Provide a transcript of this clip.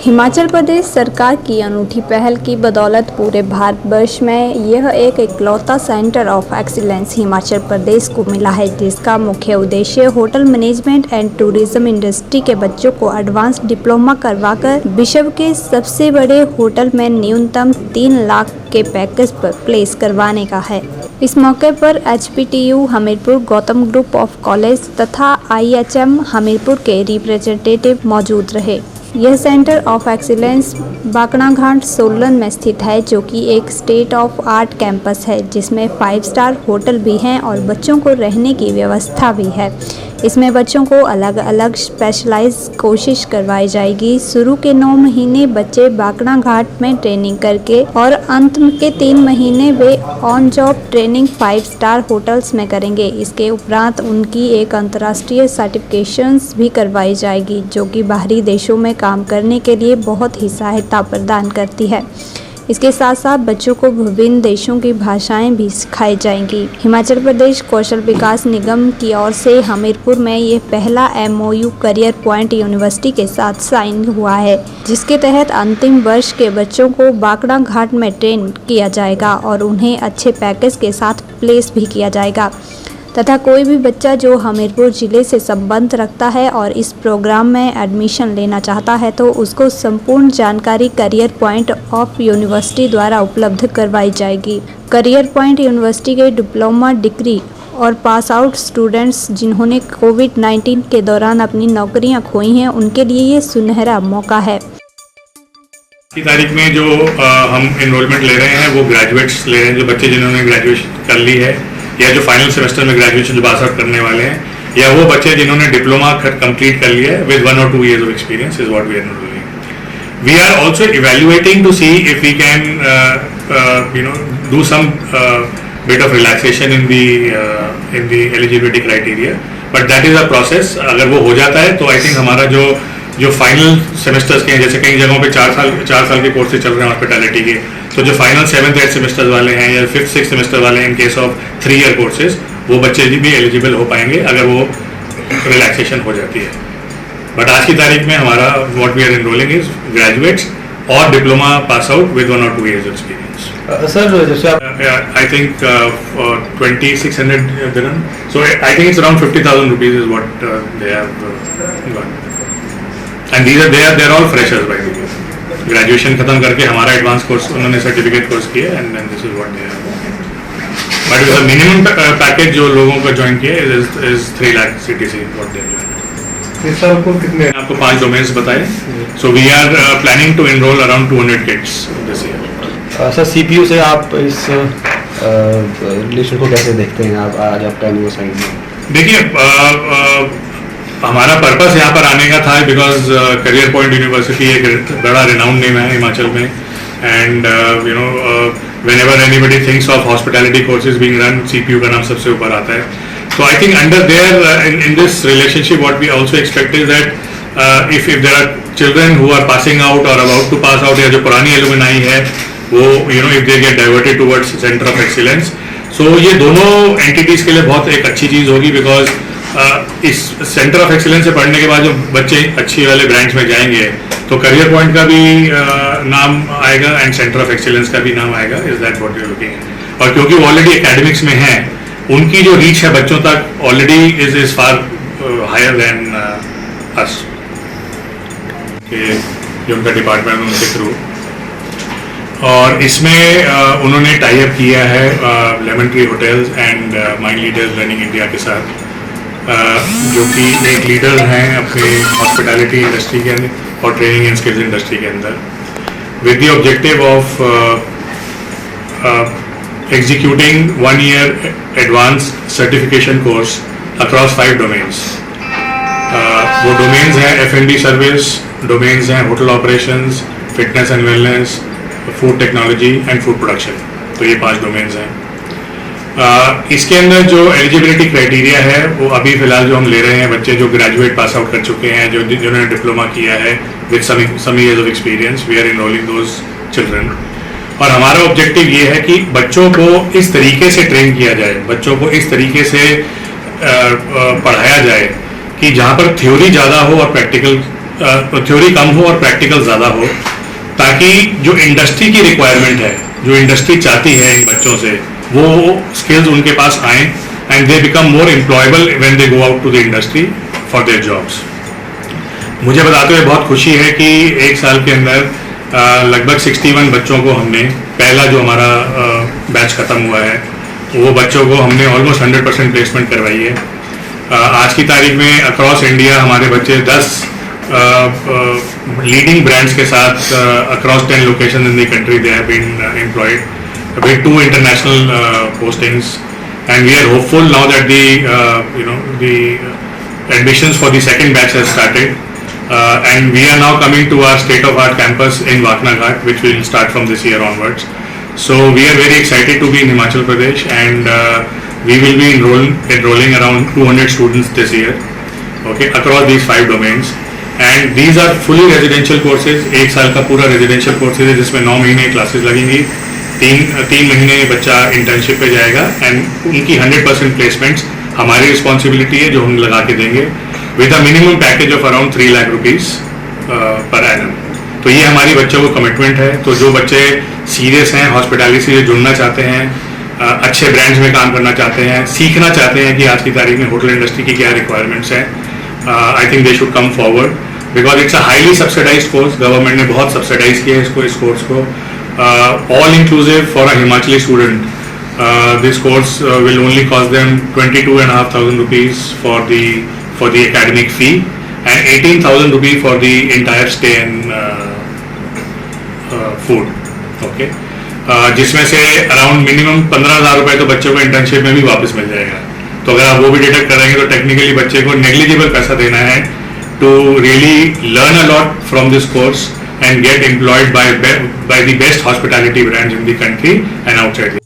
हिमाचल प्रदेश सरकार की अनूठी पहल की बदौलत पूरे भारतवर्ष में यह एक इकलौता centre of excellence Himachal Pradesh को मिला है, जिसका मुख्य उद्देश्य hotel management and tourism industry के बच्चों को एडवांस डिप्लोमा करवाकर विश्व के सबसे बड़े होटल में न्यूनतम 3 लाख के पैकेज पर प्लेस करवाने का है। इस मौके पर HPTU Hamirpur, Gautam group of college तथा IHM हमीरपुर के रिप्रेजेंटेटिव मौजूद रहे। यह सेंटर ऑफ एक्सीलेंस बाकड़ाघाट सोलन में स्थित है, जो कि एक स्टेट ऑफ आर्ट कैंपस है, जिसमें 5 स्टार होटल भी हैं और बच्चों को रहने की व्यवस्था भी है। इसमें बच्चों को अलग अलग स्पेशलाइज कोशिश करवाई जाएगी। शुरू के 9 महीने बच्चे बाकड़ाघाट में ट्रेनिंग करके और अंत के 3 महीने वे on job training 5 star hotels में करेंगे। इसके उपरांत उनकी एक अंतर्राष्ट्रीय सर्टिफिकेशंस भी करवाई जाएगी, जो कि बाहरी देशों में काम करने के लिए बहुत ही सहायता प्रदान करती है। इसके साथ साथ बच्चों को विभिन्न देशों की भाषाएं भी सिखाई जाएंगी। हिमाचल प्रदेश कौशल विकास निगम की ओर से हमीरपुर में ये पहला MOU करियर पॉइंट यूनिवर्सिटी के साथ साइन हुआ है, जिसके तहत अंतिम वर्ष के बच्चों को बाकड़ाघाट में ट्रेन किया जाएगा और उन्हें अच्छे पैकेज के साथ प्लेस भी किया जाएगा तथा कोई भी बच्चा जो हमीरपुर जिले से संबंध रखता है और इस प्रोग्राम में एडमिशन लेना चाहता है तो उसको संपूर्ण जानकारी करियर पॉइंट ऑफ यूनिवर्सिटी द्वारा उपलब्ध करवाई जाएगी। करियर पॉइंट यूनिवर्सिटी के डिप्लोमा, डिग्री और पास आउट स्टूडेंट्स जिन्होंने कोविड-19 के दौरान अपनी नौकरियां खोई हैं, उनके लिए ये सुनहरा मौका है। की तारीख में जो हम एनरोलमेंट ले रहे हैं वो ग्रेजुएट्स ले रहे हैं, जो बच्चे जिन्होंने ग्रेजुएशन कर ली है या जो फाइनल सेमेस्टर में ग्रेजुएशन जो पास आउट करने वाले हैं, या वो बच्चे जिन्होंने डिप्लोमा कंप्लीट कर लिया है with 1 or 2 years of experience is what we are enrolling. We are also evaluating to see if we can do some bit of relaxation in the eligibility criteria, but that is a process. अगर वो हो जाता है तो I think हमारा जो final semesters के हैं, जैसे कई जगहों पे 4 साल के कोर्सेज चल रहे हैं हॉस्पिटैलिटी के, तो जो फाइनल 7th 8th सेमेस्टर वाले हैं या 5th 6th सेमेस्टर वाले हैं in case of 3 year courses, वो बच्चे भी एलिजिबल हो पाएंगे अगर वो रिलैक्सेशन हो जाती है। बट आज की तारीख में हमारा what we are enrolling is graduates और diploma pass out with 1 or 2 years experience. Sir जैसे आप I think 2600 dirham, so I think it's around 50,000 rupees is what they have got. And they are all freshers by the way. Graduation खत्म करके हमारा advance course उन्होंने certificate course किया and this is what they have. But the minimum package जो लोगों को join किया is 3 lakh CTC what they join. इस साल को कितने आपको 5 डोमेन्स बताए। So we are planning to enrol around 200 kids this year. Sir CPU से आप इस रिलेशन को कैसे देखते हैं? आप आज आपका एनिवर्सरी में देखिए, हमारा पर्पस यहाँ पर आने का था बिकॉज करियर पॉइंट यूनिवर्सिटी एक बड़ा रिनाउंड नेम है हिमाचल में, and whenever anybody thinks of hospitality courses being run, CPU का नाम सबसे ऊपर आता है। So I think under there in this relationship what we also expect is that if there are children who are passing out or about to pass out, या जो पुरानी alumni है वो if they get diverted towards center of excellence, so ये दोनों entities के लिए बहुत एक अच्छी चीज़ होगी बिकॉज इस सेंटर ऑफ एक्सीलेंस से पढ़ने के बाद जो बच्चे अच्छी वाले ब्रांड्स में जाएंगे तो करियर पॉइंट का भी नाम आएगा एंड सेंटर ऑफ एक्सीलेंस का भी नाम आएगा। Is that what you are looking at? और क्योंकि वो ऑलरेडी एकेडमिक्स में हैं, उनकी जो रीच है बच्चों तक already is far higher than us के जो उनका डिपार्टमेंट उनके थ्रू। और इसमें उन्होंने टाई अप किया है lemon tree hotels and mind leaders learning India के साथ, जो कि एक लीडर हैं अपने हॉस्पिटैलिटी इंडस्ट्री के अंदर और ट्रेनिंग एंड स्किल्स इंडस्ट्री के अंदर, with the objective of executing 1 year advance certification course across 5 domains. वो डोमेन्स हैं F&B सर्विस, डोमेन्स हैं hotel operations, fitness and wellness, food technology and food production. तो ये 5 डोमेन्स हैं। इसके अंदर जो एलिजिबिलिटी क्राइटेरिया है वो अभी फिलहाल जो हम ले रहे हैं बच्चे जो ग्रेजुएट पास आउट कर चुके हैं, जिन्होंने डिप्लोमा किया है with some years of experience, we are enrolling those children. और हमारा ऑब्जेक्टिव ये है कि बच्चों को इस तरीके से ट्रेन किया जाए, बच्चों को इस तरीके से पढ़ाया जाए कि जहाँ पर थ्योरी ज़्यादा हो और प्रैक्टिकल थ्योरी कम हो और प्रैक्टिकल ज़्यादा हो, ताकि जो इंडस्ट्री की रिक्वायरमेंट है, जो इंडस्ट्री चाहती है इन बच्चों से, वो स्किल्स उनके पास आएँ and they become more employable when they go out to the industry for their jobs. मुझे बताते हुए बहुत खुशी है कि एक साल के अंदर लगभग 61 बच्चों को हमने, पहला जो हमारा बैच ख़त्म हुआ है वो बच्चों को हमने ऑलमोस्ट 100% प्लेसमेंट करवाई है। आज की तारीख में अक्रॉस इंडिया हमारे बच्चे 10 लीडिंग ब्रांड्स के साथ across 10 location in the country they have been employed with 2 international postings, and we are hopeful now that the admissions for the second batch has started, and we are now coming to our state-of-art campus in Waknaghat, which will start from this year onwards. So we are very excited to be in Himachal Pradesh, and we will be enrolling around 200 students this year, okay, across these 5 domains. And these are fully residential courses. एक साल का पूरा residential courses है जिसमें 9 महीने classes लगेंगी, 3 महीने बच्चा internship पे जाएगा, and उनकी 100% placements हमारी रिस्पॉन्सिबिलिटी है जो हम लगा के देंगे with a minimum package of around 3 lakh rupees per annum. तो ये हमारी बच्चों को कमिटमेंट है। तो जो बच्चे सीरियस हैं, हॉस्पिटैलिटी से जुड़ना चाहते हैं, अच्छे ब्रांड्स में काम करना चाहते हैं, सीखना चाहते हैं कि आज की तारीख में होटल इंडस्ट्री की क्या रिक्वायरमेंट्स हैं, I think they should come forward because it's a highly subsidised course. Government ने बहुत सब्सिडाइज किया है इस कोर्स को, all inclusive for a Himachali student. This course will only cost them 22,500 rupees for the academic fee and 18,000 rupees for the entire stay and food, okay, जिसमें से around minimum 15,000 रुपए तो बच्चों को इंटर्नशिप में भी वापस मिल जाएगा। तो अगर आप वो भी डिडक्ट करेंगे तो टेक्निकली बच्चे को नेग्लिजिबल पैसा देना है to really learn a lot from this course and get employed by the best hospitality brands in the country and outside.